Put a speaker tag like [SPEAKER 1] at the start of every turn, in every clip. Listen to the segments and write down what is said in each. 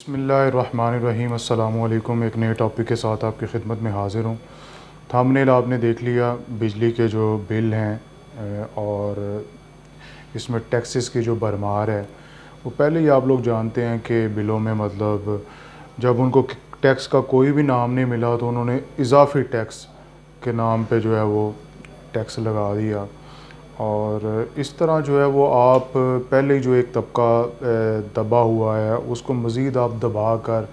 [SPEAKER 1] बिस्मिल्लाहिर्रहमानिर्रहीम। अस्सलामुअलैकुम। एक नए टॉपिक के साथ आपकी खिदमत में हाज़िर हूँ। थंबनेल आपने देख लिया, बिजली के जो बिल हैं और इसमें टैक्सेस की जो भरमार है, वो पहले ही आप लोग जानते हैं कि बिलों में मतलब जब उनको टैक्स का कोई भी नाम नहीं मिला तो उन्होंने इजाफ़ी टैक्स के नाम पे जो है वो टैक्स लगा दिया। और इस तरह जो है वो आप पहले ही जो एक तबका दबा हुआ है उसको मज़ीद आप दबा कर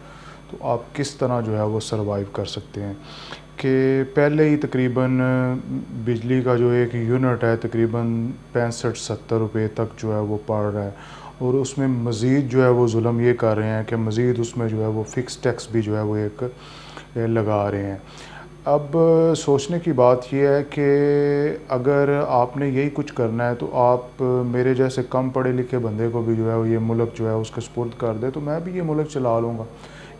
[SPEAKER 1] तो आप किस तरह जो है वो सरवाइव कर सकते हैं कि पहले ही तकरीबन बिजली का जो एक यूनिट है तकरीबन 65-70 रुपए तक जो है वो पड़ रहा है। और उसमें मज़ीद जो है वो जुल्म ये कर रहे हैं कि मज़ीद उसमें जो है वो फ़िक्स टैक्स भी जो है वो एक लगा रहे हैं। अब सोचने की बात ये है कि अगर आपने यही कुछ करना है तो आप मेरे जैसे कम पढ़े लिखे बंदे को भी जो है ये मुल्क जो है उसके सुपुर्द कर दे तो मैं भी ये मुल्क चला लूँगा।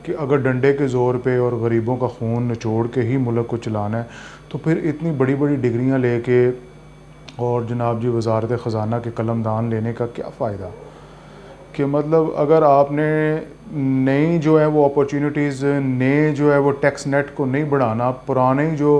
[SPEAKER 1] कि अगर डंडे के ज़ोर पे और गरीबों का खून निचोड़ के ही मुल्क को चलाना है तो फिर इतनी बड़ी बड़ी डिग्रियां लेके और जनाब जी वज़ारत ख़ज़ाना के कलमदान लेने का क्या फ़ायदा। कि मतलब अगर आपने नई जो है वो अपॉर्चुनिटीज़ नए जो है वो टैक्स नेट को नहीं बढ़ाना, पुराने ही जो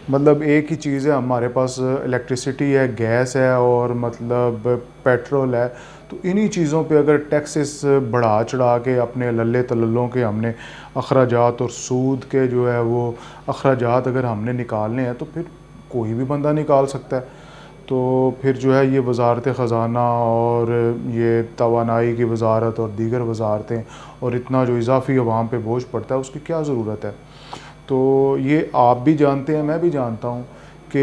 [SPEAKER 1] मतलब एक ही चीज़ है हमारे पास, इलेक्ट्रिसिटी है, गैस है और मतलब पेट्रोल है, तो इन्हीं चीज़ों पे अगर टैक्सेस बढ़ा चढ़ा के अपने लल्ले तलल्लों के हमने अखराजात और सूद के जो है वो अखराजात अगर हमने निकालने हैं तो फिर कोई भी बंदा निकाल सकता है। तो फिर जो है ये वज़ारत ख़ज़ाना और ये तवानाई की वज़ारत और दीगर वज़ारतें और इतना जो इजाफ़ी अवाम पे बोझ पड़ता है उसकी क्या ज़रूरत है। तो ये आप भी जानते हैं, मैं भी जानता हूँ कि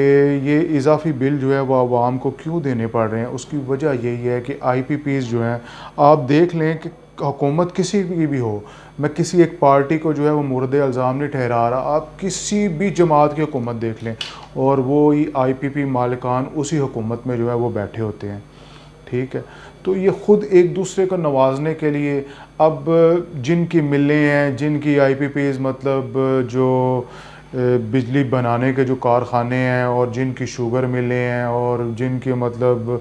[SPEAKER 1] ये इजाफ़ी बिल जो है वो अवाम को क्यों देने पड़ रहे हैं। उसकी वजह यही है कि आईपीपीज़ जो हैं, आप देख लें कि हुकूमत किसी की भी हो, मैं किसी एक पार्टी को जो है वो मुर्द इल्ज़ाम नहीं ठहरा रहा, आप किसी भी जमात की हुकूमत देख लें और वो ही आईपीपी मालिकान उसी हुकूमत में जो है वो बैठे होते हैं। ठीक है, तो ये ख़ुद एक दूसरे को नवाजने के लिए अब जिनकी मिलें हैं, जिनकी आईपीपीज़ मतलब जो बिजली बनाने के जो कारखाने हैं और जिनकी शुगर मिलें हैं और जिनके मतलब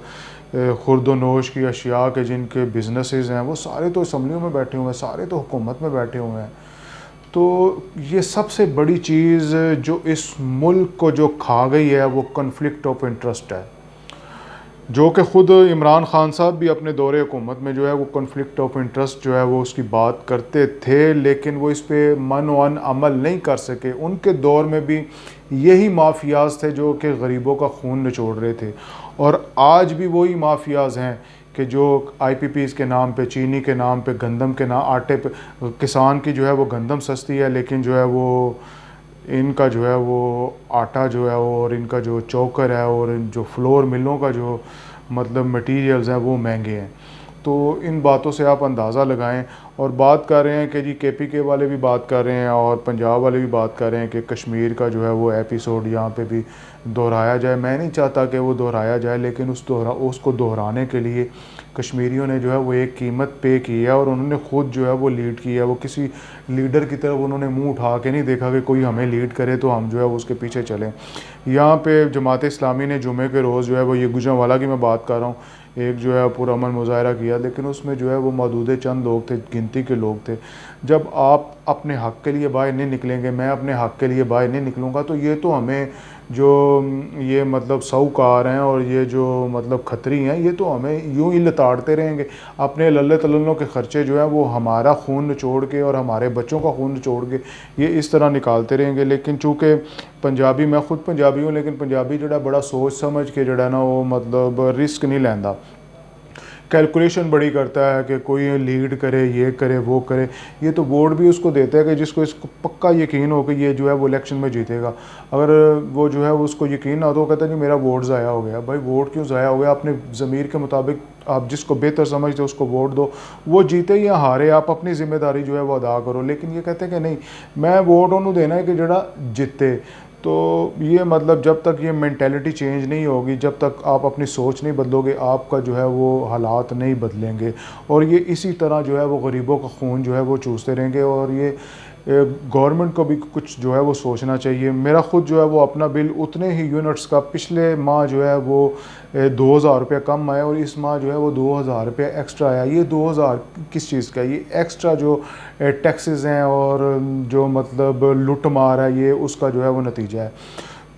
[SPEAKER 1] खुर्दोनोश की अशिया के जिनके बिजनेसेस हैं वो सारे तो असम्बलियों में बैठे हुए हैं, सारे तो हुकूमत में बैठे हुए हैं। तो ये सबसे बड़ी चीज़ जो इस मुल्क को जो खा गई है वो कन्फ्लिक्ट ऑफ इंटरेस्ट है, जो कि ख़ुद इमरान खान साहब भी अपने दौरे हुकूमत में जो है वो कन्फ्लिक्ट ऑफ इंटरेस्ट जो है वो उसकी बात करते थे, लेकिन वो इस पे मन वन अमल नहीं कर सके। उनके दौर में भी यही माफियाज थे जो कि गरीबों का खून निचोड़ रहे थे और आज भी वही माफियाज हैं कि जो आईपीपीज़ के नाम पे, चीनी के नाम पे, गंदम के नाम, आटे पे, किसान की जो है वो गंदम सस्ती है लेकिन जो है वो इनका जो है वो आटा जो है और इनका जो चोकर है और जो फ्लोर मिलों का जो मतलब मटेरियल्स हैं वो महंगे हैं। तो इन बातों से आप अंदाज़ा लगाएं। और बात कर रहे हैं कि जी केपीके वाले भी बात कर रहे हैं और पंजाब वाले भी बात कर रहे हैं कि कश्मीर का जो है वो एपिसोड यहाँ पे भी दोहराया जाए। मैं नहीं चाहता कि वो दोहराया जाए, लेकिन उसको दोहराने के लिए कश्मीरियों ने जो है वो एक कीमत पे की है और उन्होंने ख़ुद जो है वो लीड की है। वो किसी लीडर की तरफ उन्होंने मुंह उठा के नहीं देखा कि कोई हमें लीड करे तो हम जो है वो उसके पीछे चलें। यहाँ पे जमात इस्लामी ने जुमे के रोज़ जो है वो ये गुजरांवाला की मैं बात कर रहा हूँ, एक जो है पुरअमन मुज़ाहरा किया, लेकिन उसमें जो है वो मौजूद चंद लोग थे, गिनती के लोग थे। जब आप अपने हक़ के लिए बाहर नहीं निकलेंगे, मैं अपने हक़ के लिए बाहर नहीं निकलूँगा, तो ये तो हमें जो ये मतलब साहूकार हैं और ये जो मतलब खतरी हैं, ये तो हमें यूँ ही लताड़ते रहेंगे। अपने लल्ले तलल्लों के ख़र्चे जो हैं वो हमारा खून निचोड़ के और हमारे बच्चों का खून निचोड़ के ये इस तरह निकालते रहेंगे। लेकिन चूँकि पंजाबी, मैं खुद पंजाबी हूँ, लेकिन पंजाबी जोड़ा बड़ा सोच समझ के जोड़ा ना वो मतलब रिस्क नहीं लेंदा, कैलकुलेशन बड़ी करता है कि कोई लीड करे, ये करे, वो करे। ये तो वोट भी उसको देता है कि जिसको इसको पक्का यकीन हो कि ये जो है वो इलेक्शन में जीतेगा। अगर वो जो है उसको यकीन ना हो तो वो कहता है कि मेरा वोट ज़ाया हो गया। भाई वोट क्यों ज़ाया हो गया? अपने ज़मीर के मुताबिक आप जिसको बेहतर समझते हो उसको वोट दो, वो जीते या हारे आप अपनी ज़िम्मेदारी जो है वो अदा करो। लेकिन ये कहते हैं कि नहीं, मैं वोट उन्होंने देना है कि जड़ा जीते। तो ये मतलब जब तक ये मेंटालिटी चेंज नहीं होगी, जब तक आप अपनी सोच नहीं बदलोगे, आपका जो है वो हालात नहीं बदलेंगे और ये इसी तरह जो है वो गरीबों का खून जो है वो चूसते रहेंगे। और ये गवर्नमेंट को भी कुछ जो है वो सोचना चाहिए। मेरा ख़ुद जो है वो अपना बिल उतने ही यूनिट्स का पिछले माह जो है वो 2000 रुपये कम आया और इस माह जो है वो 2000 रुपये एक्स्ट्रा आया। ये 2000 किस चीज़ का, ये एक्स्ट्रा जो टैक्सेस हैं और जो मतलब लूट मार है, ये उसका जो है वो नतीजा है।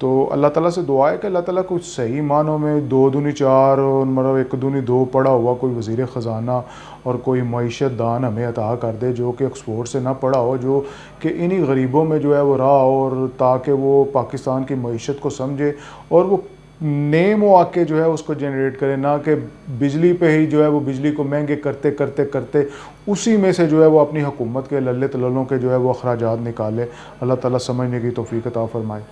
[SPEAKER 1] तो अल्लाह ताला से दुआ है कि अल्लाह ताला कुछ सही मानों में 2 दूनी 4 और मतलब 1 दूनी 2 पड़ा हुआ कोई वज़ीर ख़ज़ाना और कोई मईशत दान हमें अता कर दे, जो कि एक्सपोर्ट से ना पड़ा हो, जो कि इन्हीं गरीबों में जो है वो रहा हो, और ताकि वो पाकिस्तान की मईशत को समझे और वो नेम वाक़े जो है उसको जनरेट करे, ना कि बिजली पे ही जो है वो बिजली को महंगे करते करते करते उसी में से जो है वो अपनी हुकूमत के लल्ले तललों के जो है वो अखराजात निकाले। अल्लाह ताला समझने की तौफ़ीक अता फ़रमाए।